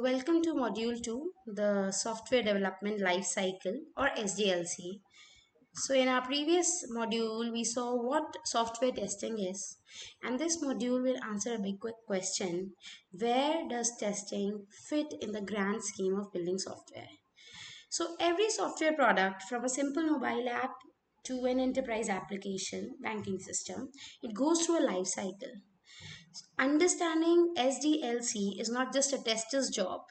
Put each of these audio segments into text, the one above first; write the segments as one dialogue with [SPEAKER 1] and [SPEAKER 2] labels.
[SPEAKER 1] welcome to Module 2, the Software Development Life Cycle or SDLC. So, in our previous module, we saw what software testing is, and this module will answer a big quick question: where does testing fit in the grand scheme of building software? So, every software product, from a simple mobile app to an enterprise application, banking system, it goes through a life cycle. Understanding SDLC is not just a tester's job.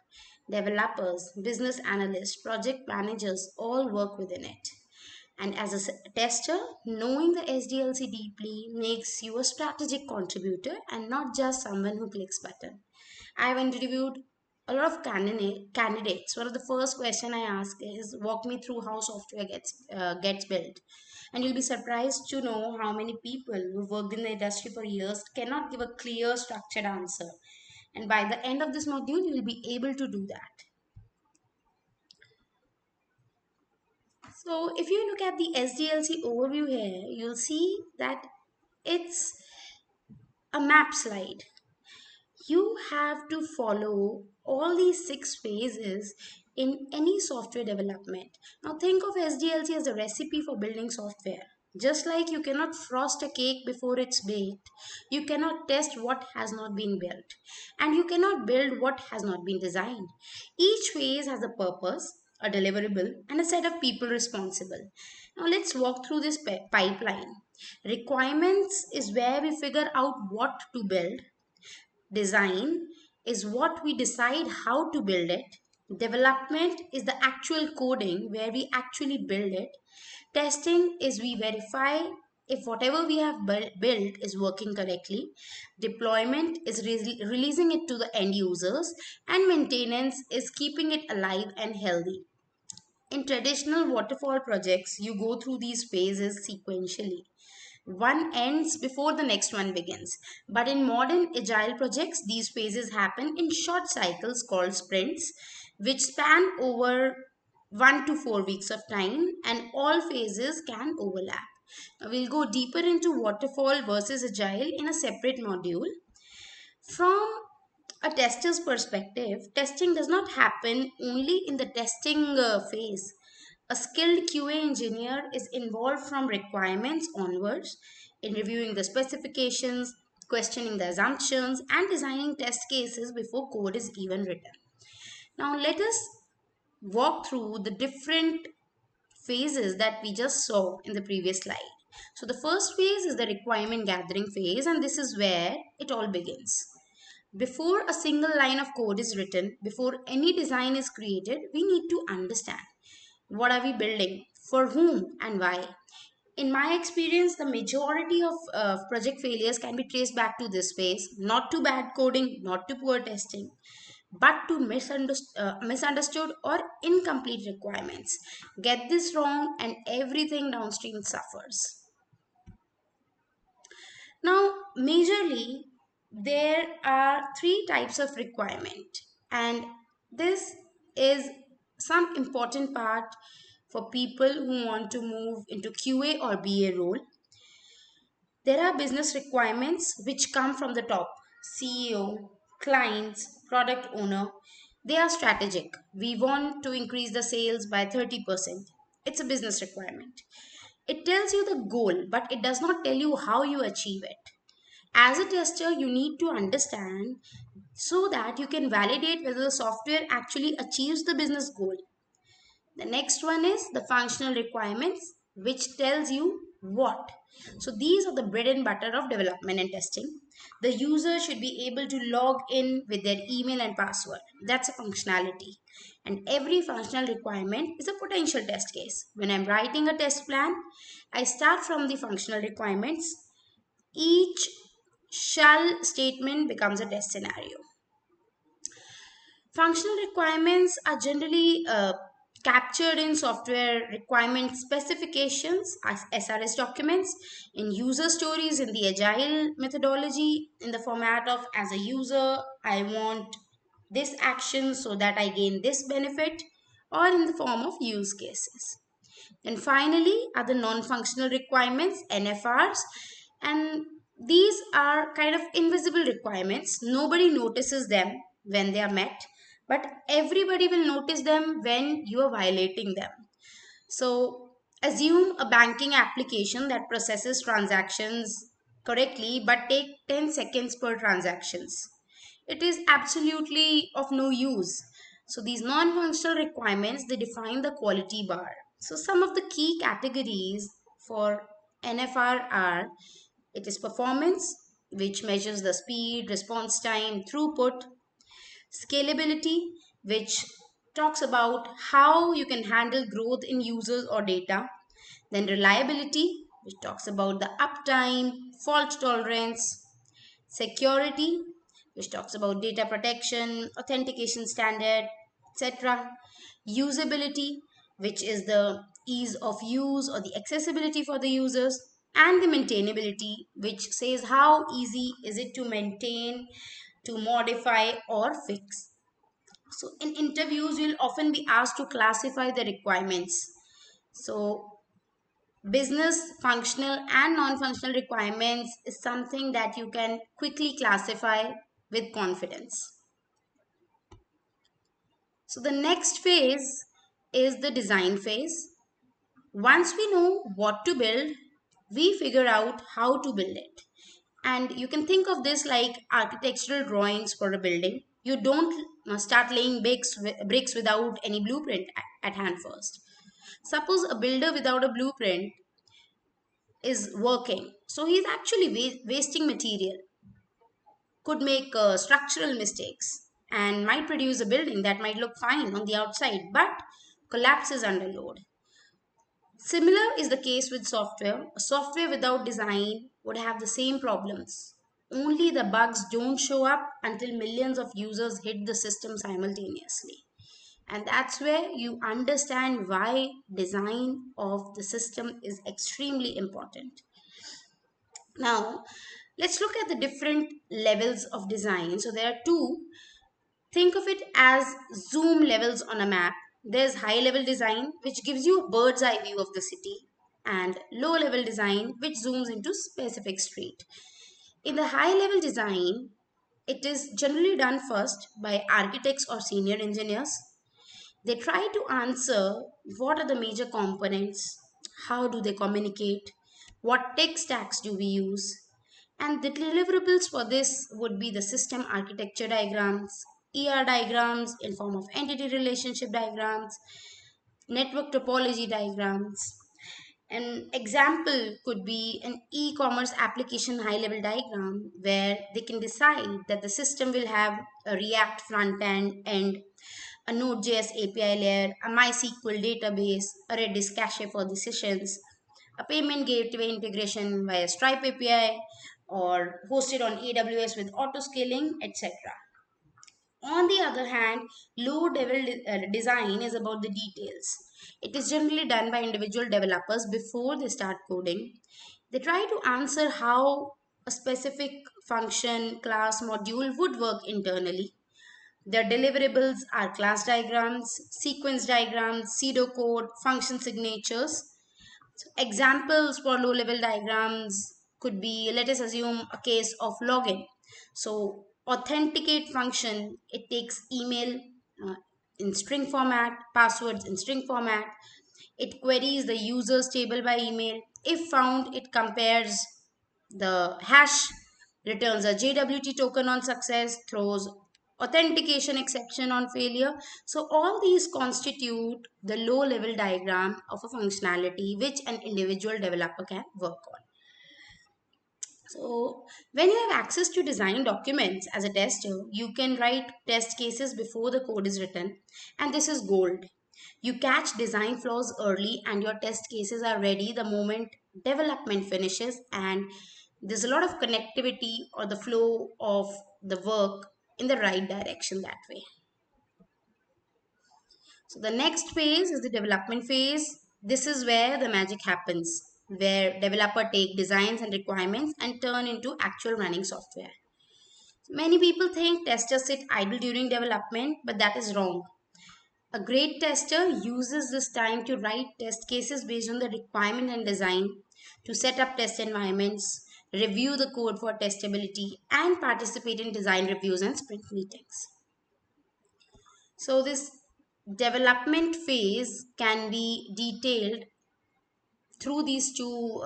[SPEAKER 1] Developers, business analysts, project managers all work within it. And as a tester, knowing the SDLC deeply makes you a strategic contributor and not just someone who clicks button. I've interviewed a lot of candidates. One of the first question I ask is, walk me through how software gets built. And you'll be surprised to know how many people who've worked in the industry for years cannot give a clear, structured answer. And by the end of this module, you'll be able to do that. So if you look at the SDLC overview here, you'll see that it's a map slide. You have to follow all these 6 phases in any software development. Now think of SDLC as a recipe for building software. Just like you cannot frost a cake before it's baked, you cannot test what has not been built, and you cannot build what has not been designed. Each phase has a purpose, a deliverable, and a set of people responsible. Now let's walk through this pipeline. Requirements is where we figure out what to build. Design is what we decide how to build it. Development is the actual coding where we actually build it. Testing is we verify if whatever we have built is working correctly. Deployment is releasing it to the end users, and maintenance is keeping it alive and healthy. In traditional waterfall projects, you go through these phases sequentially. One ends before the next one begins. But in modern agile projects, these phases happen in short cycles called sprints, which span over 1 to 4 weeks of time, and all phases can overlap. Now we'll go deeper into waterfall versus agile in a separate module. From a tester's perspective, testing does not happen only in the testing phase. A skilled QA engineer is involved from requirements onwards in reviewing the specifications, questioning the assumptions, and designing test cases before code is even written. Now, let us walk through the different phases that we just saw in the previous slide. So, the first phase is the requirement gathering phase, and this is where it all begins. Before a single line of code is written, before any design is created, we need to understand what are we building, for whom, and why. In my experience, the majority of project failures can be traced back to this phase, not to bad coding, not to poor testing, but to misunderstood or incomplete requirements. Get this wrong, and everything downstream suffers. Now, majorly, there are 3 types of requirement, and this is some important part for people who want to move into QA or BA role. There are business requirements which come from the top: CEO, clients, product owner. They are strategic. We want to increase the sales by 30%. It's a business requirement. It tells you the goal, but it does not tell you how you achieve it. As a tester, you need to understand so that you can validate whether the software actually achieves the business goal. The next one is the functional requirements, which tells you what. So these are the bread and butter of development and testing. The user should be able to log in with their email and password. That's a functionality. And every functional requirement is a potential test case. When I'm writing a test plan, I start from the functional requirements. Each shall statement becomes a test scenario. Functional requirements are generally captured in software requirement specifications as SRS documents, in user stories in the agile methodology, in the format of, as a user, I want this action so that I gain this benefit, or in the form of use cases. And finally are the non-functional requirements, NFRs, and these are kind of invisible requirements. Nobody notices them when they are met, but everybody will notice them when you are violating them. So, assume a banking application that processes transactions correctly but take 10 seconds per transactions. It is absolutely of no use. So, these non-functional requirements, they define the quality bar. So, some of the key categories for NFR are: it is performance, which measures the speed, response time, throughput; scalability, which talks about how you can handle growth in users or data; then reliability, which talks about the uptime, fault tolerance; security, which talks about data protection, authentication standard, etc; usability, which is the ease of use or the accessibility for the users; and the maintainability, which says how easy is it to maintain, to modify or fix. So in interviews, you'll often be asked to classify the requirements. So business functional and non-functional requirements is something that you can quickly classify with confidence. So the next phase is the design phase. Once we know what to build, we figure out how to build it. And you can think of this like architectural drawings for a building. You don't start laying bricks without any blueprint at hand first. Suppose a builder without a blueprint is working, so he's actually wasting material, could make structural mistakes, and might produce a building that might look fine on the outside but collapses under load. Similar is the case with software. A software without design would have the same problems. Only the bugs don't show up until millions of users hit the system simultaneously. And that's where you understand why design of the system is extremely important. Now, let's look at the different levels of design. So, there are two. Think of it as zoom levels on a map. There's high level design, which gives you a bird's eye view of the city, and low level design, which zooms into specific street. In the high level design, it is generally done first by architects or senior engineers. They try to answer what are the major components, how do they communicate, what tech stacks do we use, and the deliverables for this would be the system architecture diagrams, ER diagrams in form of entity relationship diagrams, network topology diagrams. An example could be an e-commerce application high-level diagram where they can decide that the system will have a React front end and a Node.js API layer, a MySQL database, a Redis cache for the sessions, a payment gateway integration via Stripe API, or hosted on AWS with auto scaling, etc. On the other hand, low level design is about the details. It is generally done by individual developers before they start coding. They try to answer how a specific function, class, module would work internally. Their deliverables are class diagrams, sequence diagrams, pseudocode, function signatures. So examples for low level diagrams could be, let us assume a case of login. So authenticate function, it takes email uh, in string format, passwords in string format. It queries the user's table by email. If found, it compares the hash, returns a JWT token on success, throws authentication exception on failure. So all these constitute the low level diagram of a functionality which an individual developer can work on. So when you have access to design documents as a tester, you can write test cases before the code is written, and this is gold. You catch design flaws early and your test cases are ready the moment development finishes, and there's a lot of connectivity or the flow of the work in the right direction that way. So the next phase is the development phase. This is where the magic happens, where developer take designs and requirements and turn into actual running software. Many people think testers sit idle during development, but that is wrong. A great tester uses this time to write test cases based on the requirement and design, to set up test environments, review the code for testability, and participate in design reviews and sprint meetings. So this development phase can be detailed through these two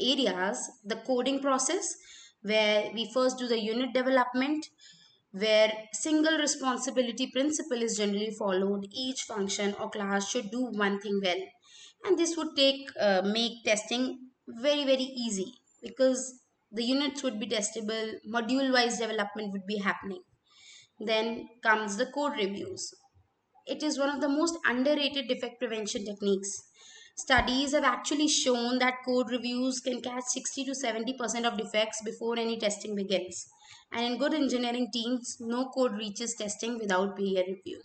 [SPEAKER 1] areas: the coding process, where we first do the unit development, where single responsibility principle is generally followed. Each function or class should do one thing well, and this would make testing very easy, because the units would be testable, module wise development would be happening. Then comes the code reviews. It is one of the most underrated defect prevention techniques. Studies have actually shown that code reviews can catch 60 to 70% of defects before any testing begins. And in good engineering teams, no code reaches testing without peer review.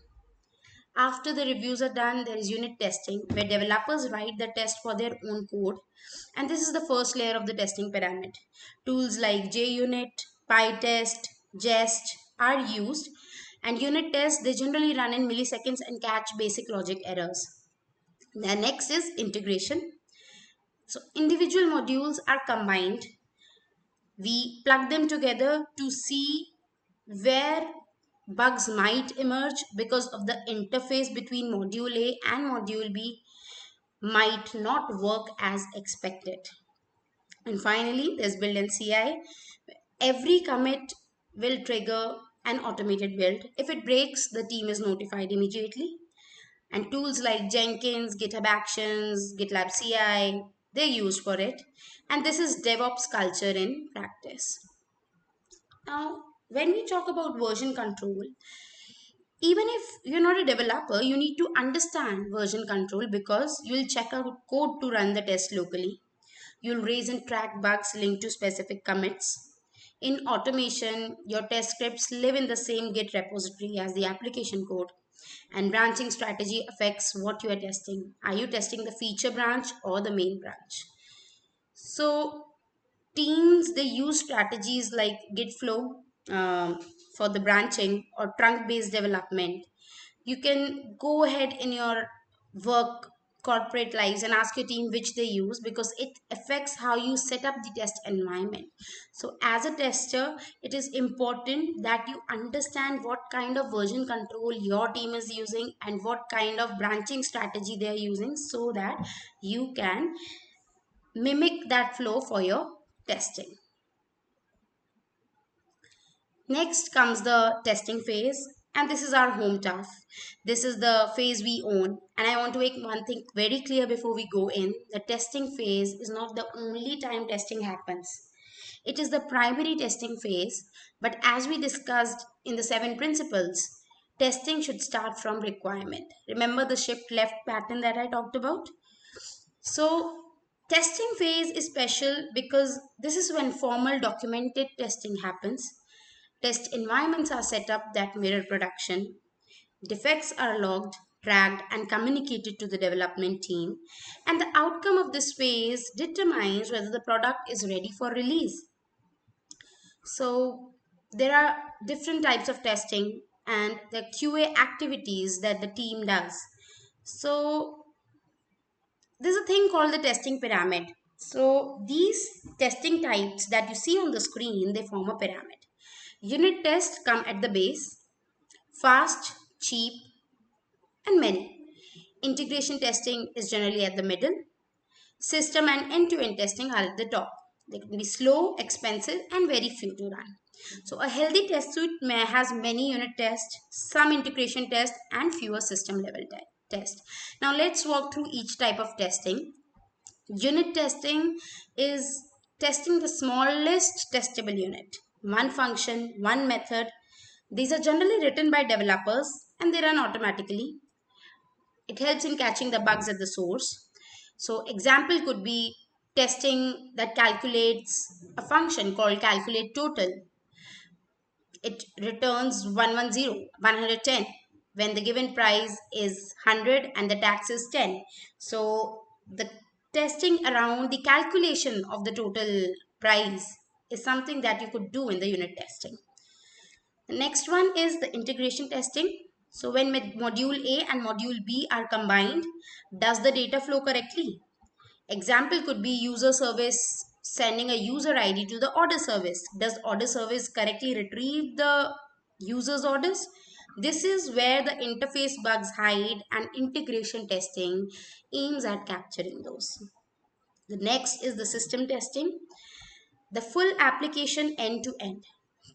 [SPEAKER 1] After the reviews are done, there is unit testing, where developers write the test for their own code. And this is the first layer of the testing pyramid. Tools like JUnit, PyTest, Jest are used, and unit tests, they generally run in milliseconds and catch basic logic errors. The next is integration. So individual modules are combined. We plug them together to see where bugs might emerge, because of the interface between module A and module B might not work as expected. And finally, there's build and CI. Every commit will trigger an automated build. If it breaks, the team is notified immediately. And tools like Jenkins, GitHub Actions, GitLab CI, they're used for it. And this is DevOps culture in practice. Now, when we talk about version control, even if you're not a developer, you need to understand version control, because you'll check out code to run the test locally. You'll raise and track bugs linked to specific commits. In automation, your test scripts live in the same Git repository as the application code. And branching strategy affects what you are testing. Are you testing the feature branch or the main branch? So teams, they use strategies like git flow for the branching, or trunk based development. You can go ahead in your work corporate lives and ask your team which they use, because it affects how you set up the test environment. So as a tester, it is important that you understand what kind of version control your team is using and what kind of branching strategy they are using, so that you can mimic that flow for your testing. Next comes the testing phase, and this is our home turf. This is the phase we own. And I want to make one thing very clear before we go in: the testing phase is not the only time testing happens. It is the primary testing phase, but as we discussed in the 7 principles, testing should start from requirement. Remember the shift left pattern that I talked about? So, testing phase is special because this is when formal documented testing happens. Test environments are set up that mirror production. Defects are logged, tracked, and communicated to the development team. And the outcome of this phase determines whether the product is ready for release. So, there are different types of testing and the QA activities that the team does. So, there's a thing called the testing pyramid. So, these testing types that you see on the screen, they form a pyramid. Unit tests come at the base: fast, cheap, and many. Integration testing is generally at the middle. System and end-to-end testing are at the top. They can be slow, expensive, and very few to run. So a healthy test suite has many unit tests, some integration tests, and fewer system level tests. Now let's walk through each type of testing. Unit testing is testing the smallest testable unit. One function, one method. These are generally written by developers and they run automatically. It helps in catching the bugs at the source. So example could be testing that calculates a function called calculate total. It returns 110, 110 when the given price is 100 and the tax is 10. So the testing around the calculation of the total price is something that you could do in the unit testing. The next one is the integration testing. So when module A and module B are combined, does the data flow correctly? Example could be user service sending a user ID to the order service. Does order service correctly retrieve the user's orders? This is where the interface bugs hide, and integration testing aims at capturing those. The next is the system testing, the full application end to end.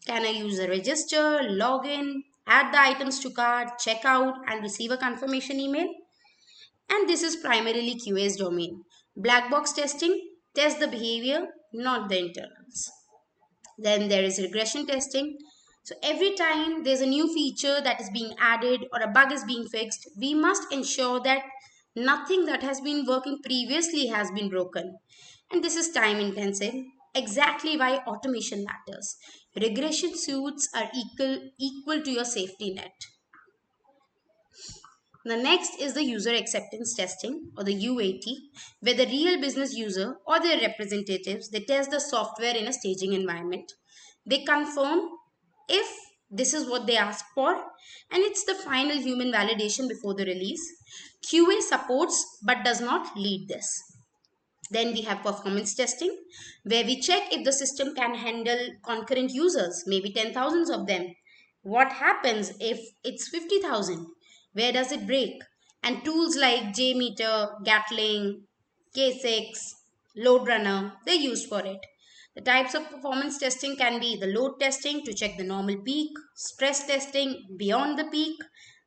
[SPEAKER 1] Can a user register, log in, add the items to cart, check out, and receive a confirmation email? And this is primarily QA's domain. Black box testing tests the behavior, not the internals. Then there is regression testing. So every time there's a new feature that is being added or a bug is being fixed, we must ensure that nothing that has been working previously has been broken. And this is time intensive. Exactly why automation matters. Regression suits are equal to your safety net. The next is the user acceptance testing, or the UAT, where the real business user or their representatives, they test the software in a staging environment. They confirm if this is what they asked for, and it's the final human validation before the release. QA supports but does not lead this. Then we have performance testing, where we check if the system can handle concurrent users, maybe 10,000 of them. What happens if it's 50,000? Where does it break? And tools like JMeter, Gatling, K6, Load Runner, they're used for it. The types of performance testing can be the load testing to check the normal peak, stress testing beyond the peak,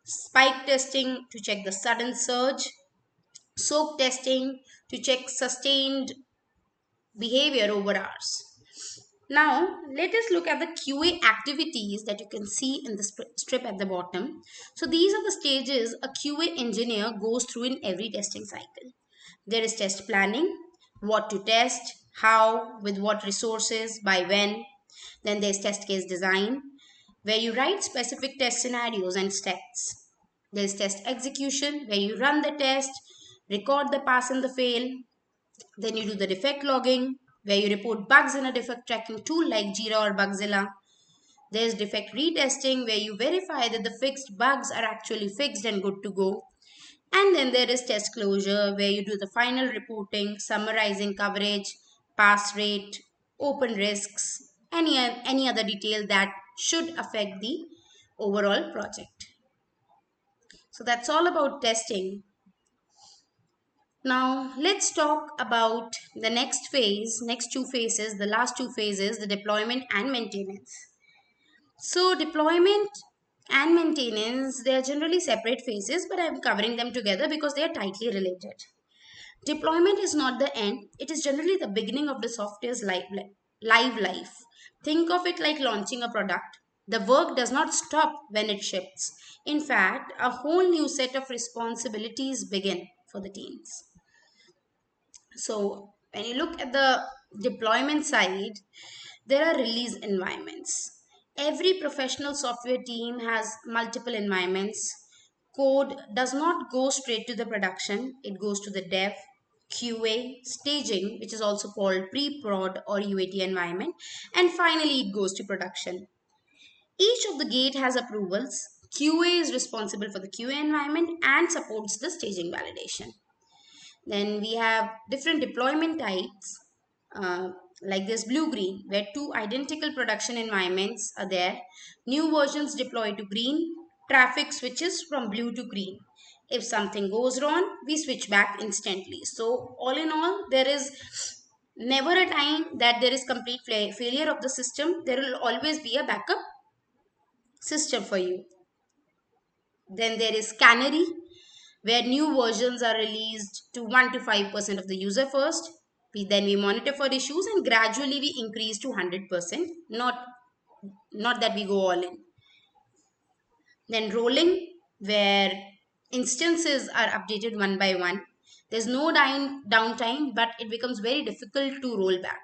[SPEAKER 1] spike testing to check the sudden surge, soak testing to check sustained behavior over hours. Now, let us look at the QA activities that you can see in the strip at the bottom. So, these are the stages a QA engineer goes through in every testing cycle. There is test planning, what to test, how, with what resources, by when. Then there's test case design, where you write specific test scenarios and steps. There's test execution, where you run the test, record the pass and the fail. Then you do the defect logging, where you report bugs in a defect tracking tool like Jira or Bugzilla. There's defect retesting, where you verify that the fixed bugs are actually fixed and good to go. And then there is test closure, where you do the final reporting, summarizing coverage, pass rate, open risks, any other detail that should affect the overall project. So that's all about testing. Now let's talk about the next two phases, the last two phases, the deployment and maintenance. So deployment and maintenance, they are generally separate phases, but I'm covering them together because they are tightly related. Deployment is not the end, it is generally the beginning of the software's live life. Think of it like launching a product. The work does not stop when it ships. In fact, a whole new set of responsibilities begin for the teams. So when you look at the deployment side, there are release environments. Every professional software team has multiple environments. Code does not go straight to the production, it goes to the dev, QA, staging, which is also called pre-prod or UAT environment, and finally it goes to production. Each of the gate has approvals. QA is responsible for the QA environment and supports the staging validation. Then we have different deployment types, like this blue green, where two identical production environments are there. New versions deploy to green, traffic switches from blue to green. If something goes wrong, we switch back instantly. So all in all, there is never a time that there is complete failure of the system. There will always be a backup system for you. Then there is canary, where new versions are released to 1 to 5% of the user first. Then we monitor for issues and gradually we increase to 100%, not that we go all in. Then rolling, where instances are updated one by one. There's no downtime, but it becomes very difficult to roll back.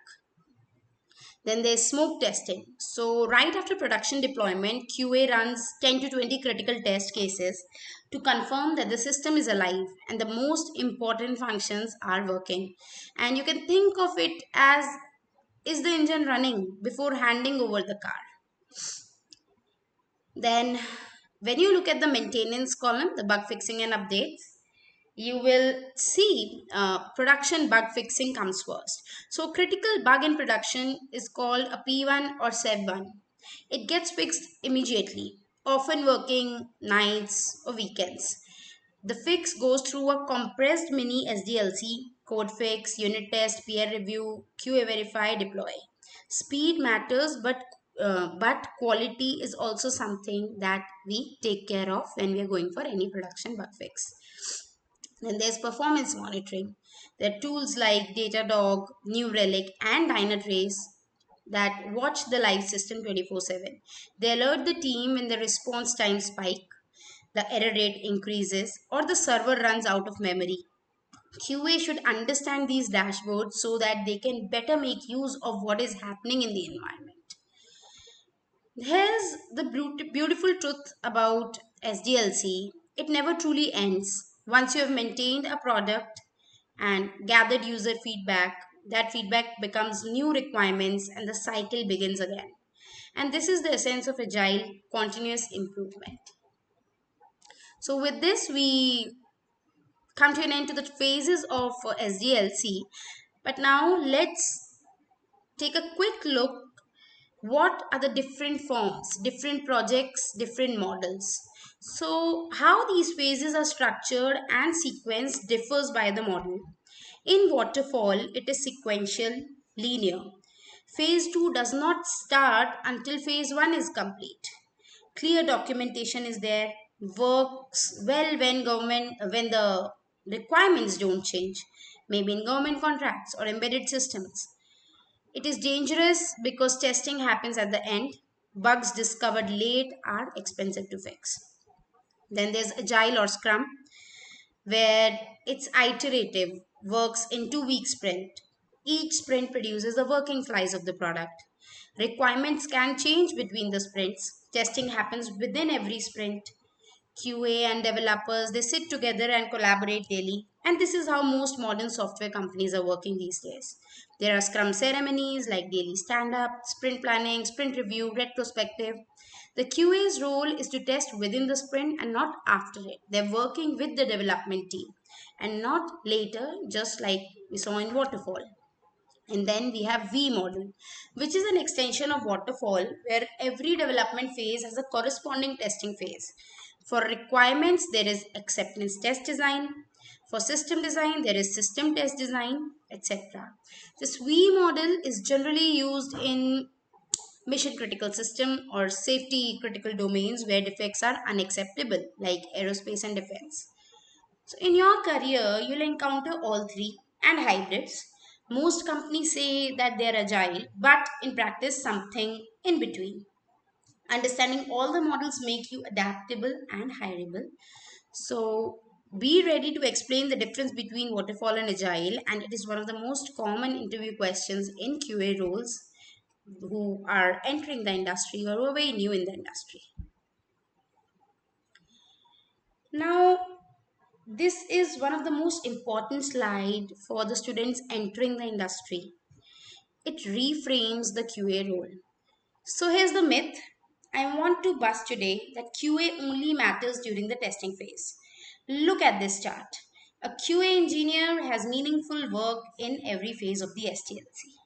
[SPEAKER 1] Then there's smoke testing. So right after production deployment, QA runs 10 to 20 critical test cases to confirm that the system is alive and the most important functions are working. And you can think of it as, is the engine running before handing over the car? Then when you look at the maintenance column, the bug fixing and updates, you will see production bug fixing comes first. So critical bug in production is called a P1 or SEV1. It gets fixed immediately. often working nights or weekends. The fix goes through a compressed mini SDLC, code fix, unit test, peer review, QA verify, deploy. Speed matters, but quality is also something that we take care of when we are going for any production bug fix. Then there's performance monitoring. There are tools like Datadog, New Relic, and Dynatrace that watch the live system 24/7. They alert the team when the response time spike, the error rate increases, or the server runs out of memory. QA should understand these dashboards so that they can better make use of what is happening in the environment. Here's the beautiful truth about SDLC, it never truly ends. Once you have maintained a product and gathered user feedback, that feedback becomes new requirements and the cycle begins again. And this is the essence of agile continuous improvement. So, with this, we come to an end to the phases of SDLC. But now let's take a quick look what are the different forms, different projects, different models. So how these phases are structured and sequenced differs by the model. In waterfall, it is sequential, linear. Phase 2 does not start until phase 1 is complete. Clear documentation is there, works well when the requirements don't change, maybe in government contracts or embedded systems. It is dangerous because testing happens at the end. Bugs discovered late are expensive to fix. Then there's Agile or Scrum, where it's iterative, works in 2 week sprint. Each sprint produces a working slice of the product. Requirements can change between the sprints. Testing happens within every sprint. QA and developers, they sit together and collaborate daily. And this is how most modern software companies are working these days. There are scrum ceremonies like daily stand-up, sprint planning, sprint review, retrospective. The QA's role is to test within the sprint and not after it. They're working with the development team and not later, just like we saw in waterfall. And then we have V model, which is an extension of waterfall where every development phase has a corresponding testing phase. For requirements, there is acceptance test design. For system design, there is system test design, etc. This V model is generally used in mission critical system or safety critical domains where defects are unacceptable, like aerospace and defense. So, in your career, you'll encounter all three and hybrids. Most companies say that they're agile, but in practice, something in between. Understanding all the models make you adaptable and hireable. So, be ready to explain the difference between waterfall and agile, and it is one of the most common interview questions in QA roles who are entering the industry or who are very new in the industry. Now, this is one of the most important slide for the students entering the industry. It reframes the QA role. So here's the myth I want to bust today that QA only matters during the testing phase. Look at this chart. A QA engineer has meaningful work in every phase of the SDLC.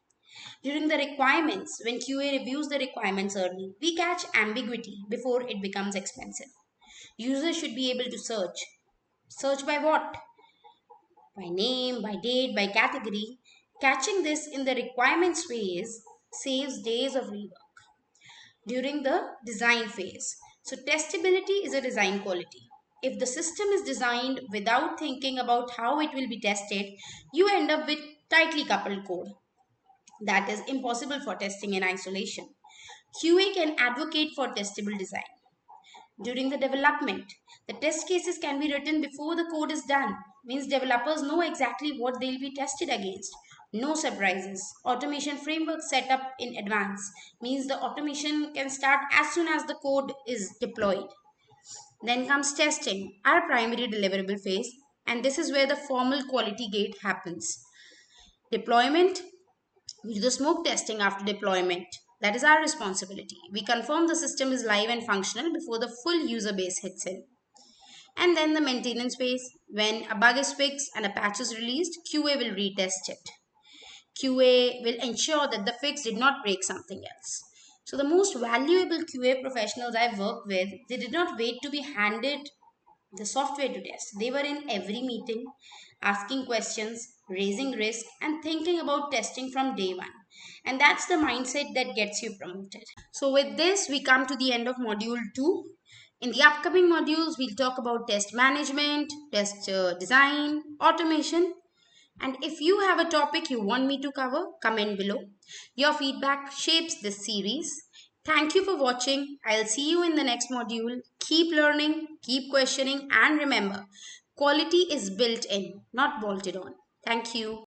[SPEAKER 1] During the requirements, when QA reviews the requirements early, we catch ambiguity before it becomes expensive. Users should be able to search. Search by what? By name, by date, by category. Catching this in the requirements phase saves days of rework. During the design phase, so testability is a design quality. If the system is designed without thinking about how it will be tested, you end up with tightly coupled code that is impossible for testing in isolation. QA can advocate for testable design. During the development, the test cases can be written before the code is done. Means developers know exactly what they'll be tested against. No surprises. Automation framework set up in advance means the automation can start as soon as the code is deployed. Then comes testing, our primary deliverable phase, and this is where the formal quality gate happens. Deployment, we do the smoke testing after deployment. That is our responsibility. We confirm the system is live and functional before the full user base hits in. And then the maintenance phase. When a bug is fixed and a patch is released, QA will retest it. QA will ensure that the fix did not break something else. So the most valuable QA professionals I've worked with, they did not wait to be handed the software to test. They were in every meeting, asking questions, raising risk, and thinking about testing from day one. And that's the mindset that gets you promoted. So, with this, we come to the end of module 2. In the upcoming modules, we'll talk about test management, test design, automation, and if you have a topic you want me to cover, comment below. Your feedback shapes this series. Thank you for watching. I'll see you in the next module. Keep learning, keep questioning, and remember, quality is built in, not bolted on. Thank you.